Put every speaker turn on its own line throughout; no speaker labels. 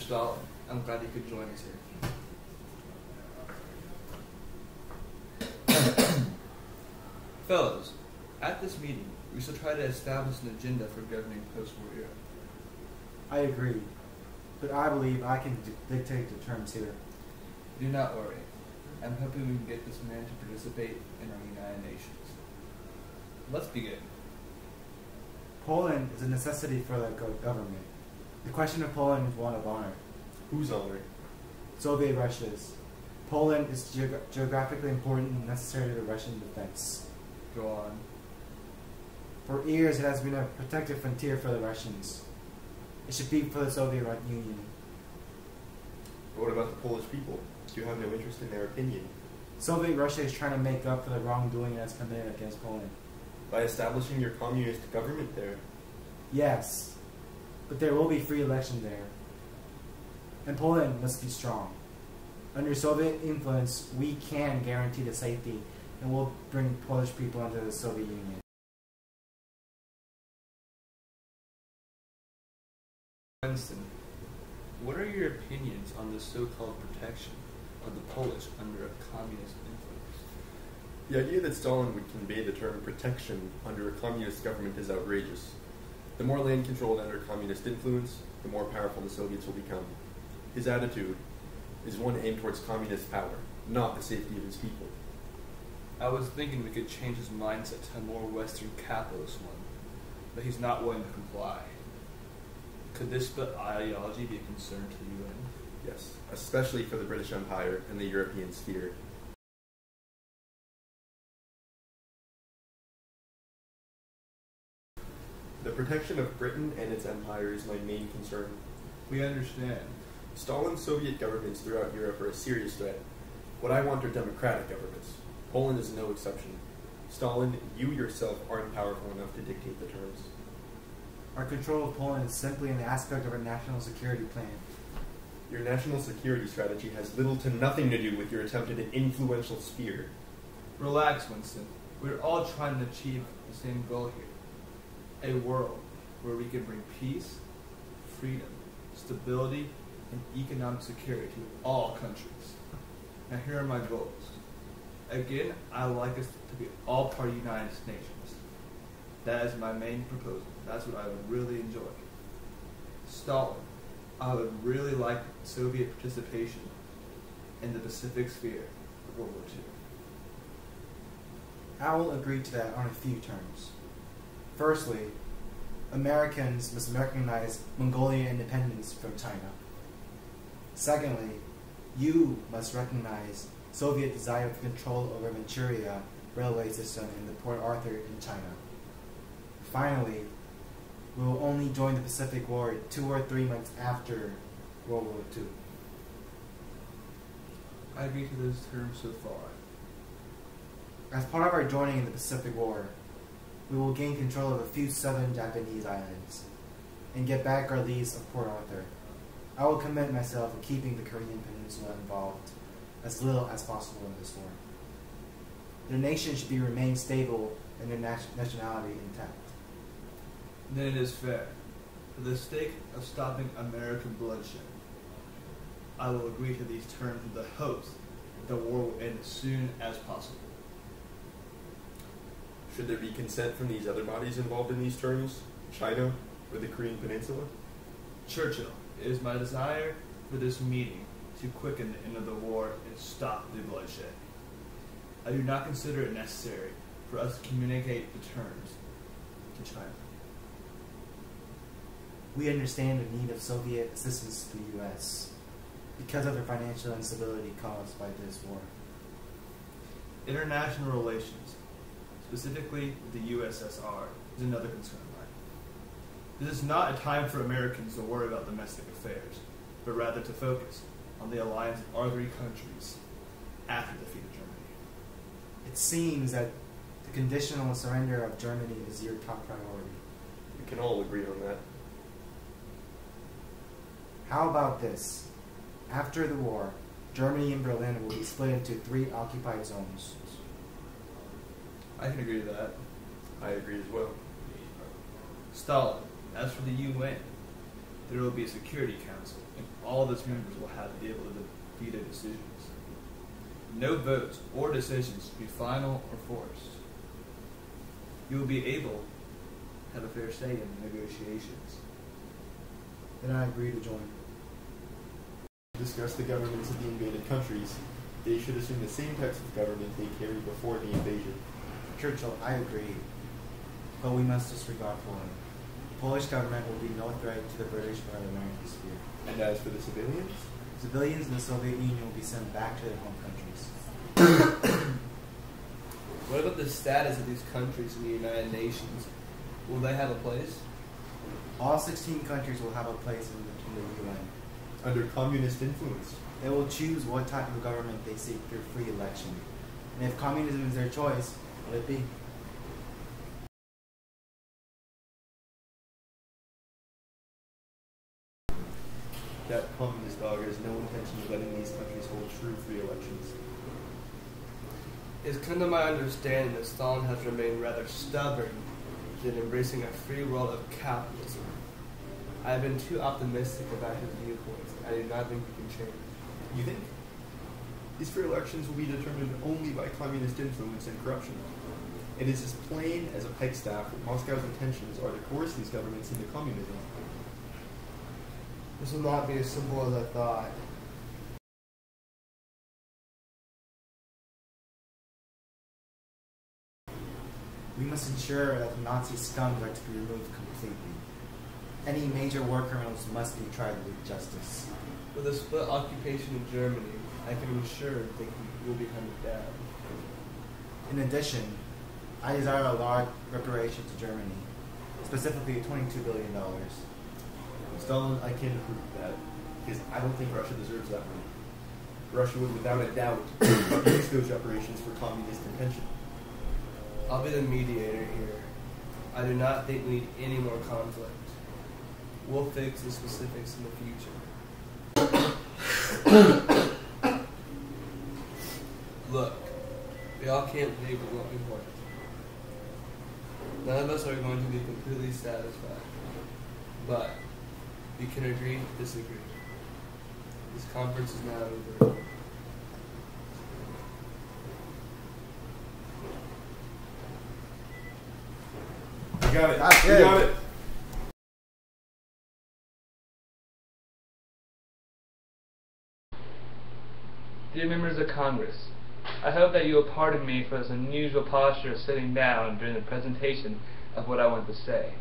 Stalin. I'm glad you could join us here. Fellows, at this meeting, we shall try to establish an agenda for governing post-war Europe.
I agree, but I believe I can dictate the terms here.
Do not worry. I'm hoping we can get this man to participate in our United Nations. Let's begin.
Poland is a necessity for the government. The question of Poland is one of honor.
Whose honor?
Soviet Russia's. Poland is geographically important and necessary to the Russian defense.
Go on.
For years, it has been a protected frontier for the Russians. It should be for the Soviet Union.
But what about the Polish people? Do you have no interest in their opinion?
Soviet Russia is trying to make up for the wrongdoing it has committed against Poland.
By establishing your communist government there?
Yes, but there will be free election there. And Poland must be strong. Under Soviet influence, we can guarantee the safety and will bring Polish people into the Soviet Union.
Winston, what are your opinions on the so-called protection of the Polish under a communist influence?
The idea that Stalin would convey the term protection under a communist government is outrageous. The more land controlled under communist influence, the more powerful the Soviets will become. His attitude is one aimed towards communist power, not the safety of his people.
I was thinking we could change his mindset to a more Western capitalist one, but he's not willing to comply. Could this split ideology be a concern to the UN?
Yes, especially for the British Empire and the European sphere. The protection of Britain and its empire is my main concern.
We understand.
Stalin's Soviet governments throughout Europe are a serious threat. What I want are democratic governments. Poland is no exception. Stalin, you yourself aren't powerful enough to dictate the terms.
Our control of Poland is simply an aspect of our national security plan.
Your national security strategy has little to nothing to do with your attempt at an influential sphere.
Relax, Winston. We're all trying to achieve the same goal here. A world where we can bring peace, freedom, stability, and economic security to all countries. Now here are my goals. Again, I would like us to be all-party United Nations. That is my main proposal. That's what I would really enjoy. Stalin, I would really like Soviet participation in the Pacific sphere of World War II.
I will agree to that on a few terms. Firstly, Americans must recognize Mongolian independence from China. Secondly, you must recognize Soviet desire for control over Manchuria railway system and the Port Arthur in China. Finally, we will only join the Pacific War 2 or 3 months after World War II.
I agree to those terms so far.
As part of our joining in the Pacific War, we will gain control of a few southern Japanese islands and get back our lease of Port Arthur. I will commit myself to keeping the Korean Peninsula involved as little as possible in this war. Their nation should remain stable and their nationality intact.
Then it is fair. For the sake of stopping American bloodshed, I will agree to these terms with the hopes that the war will end as soon as possible.
Should there be consent from these other bodies involved in these terms? China or the Korean Peninsula?
Churchill, it is my desire for this meeting to quicken the end of the war and stop the bloodshed. I do not consider it necessary for us to communicate the terms to China.
We understand the need of Soviet assistance to the U.S. because of the financial instability caused by this war.
International relations, specifically with the USSR, is another concern of mine. This is not a time for Americans to worry about domestic affairs, but rather to focus on the alliance of our three countries after the defeat of Germany.
It seems that the conditional surrender of Germany is your top priority.
We can all agree on that.
How about this? After the war, Germany and Berlin will be split into 3 occupied zones.
I can agree to that.
I agree as well.
Stalin, as for the UN, there will be a Security Council, and all of its members will have to be able to veto decisions. No votes or decisions will be final or forced. You will be able to have a fair say in negotiations.
Then I agree to join.
Discuss the governments of the invaded countries. They should assume the same types of government they carried before the invasion.
Churchill, I agree. But we must disregard Poland. The Polish government will be no threat to the British or the American sphere.
And as for the civilians?
Civilians in the Soviet Union will be sent back to their home countries.
What about the status of these countries in the United Nations? Will they have a place?
All 16 countries will have a place in the UN.
Under communist influence.
They will choose what type of government they seek through free election. And if communism is their choice, let it be.
That communist dog has no intention of letting these countries hold true free elections.
It's come to my understanding that Stalin has remained rather stubborn in embracing a free world of capitalism. I have been too optimistic about his viewpoints. I do not think he can change.
You think? These free elections will be determined only by communist influence and corruption. It is as plain as a pikestaff that Moscow's intentions are to coerce these governments into communism.
This will not be as simple as I thought.
We must ensure that the Nazi scums are to be removed completely. Any major war criminals must be tried with justice.
With a split occupation of Germany, I can ensure they will be hunted down.
In addition, I desire a large reparation to Germany, specifically $22 billion.
Stalin, I can't approve of that, because I don't think Russia deserves that money. Russia would, without a doubt, use those reparations for communist intention.
I'll be the mediator here. I do not think we need any more conflict. We'll fix the specifics in the future. Look, we all can't live with what we want. None of us are going to be completely satisfied. But we can agree to disagree. This conference is now over.
You got it.
That's
You
good.
got it.
Dear members of Congress, I hope that you will pardon me for this unusual posture of sitting down during the presentation of what I want to say.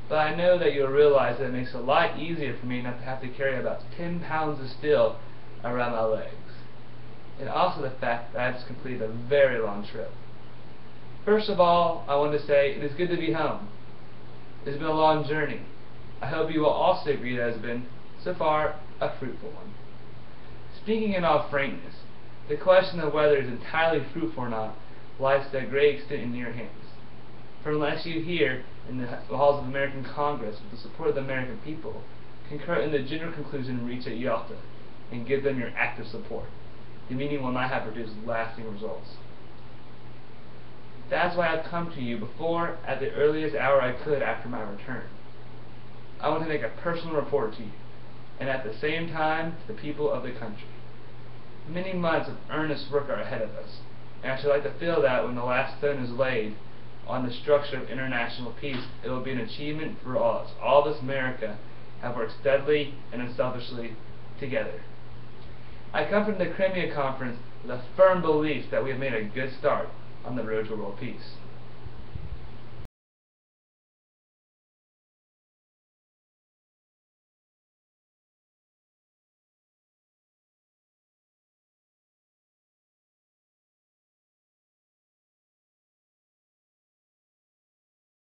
But I know that you'll realize that it makes it a lot easier for me not to have to carry about 10 pounds of steel around my legs. And also the fact that I just completed a very long trip. First of all, I want to say it is good to be home. It's been a long journey. I hope you will also agree that it has been, so far, a fruitful one. Speaking in all frankness, the question of whether it is entirely fruitful or not lies to a great extent in your hands. For unless you here, in the halls of American Congress, with the support of the American people, concur in the general conclusion reached at Yalta, and give them your active support, the meeting will not have produced lasting results. That's why I've come to you before, at the earliest hour I could after my return. I want to make a personal report to you, and at the same time to the people of the country. Many months of earnest work are ahead of us, and I should like to feel that when the last stone is laid on the structure of international peace, it will be an achievement for all of us. All of us America have worked steadily and unselfishly together. I come from the Crimea Conference with a firm belief that we have made a good start on the road to world peace.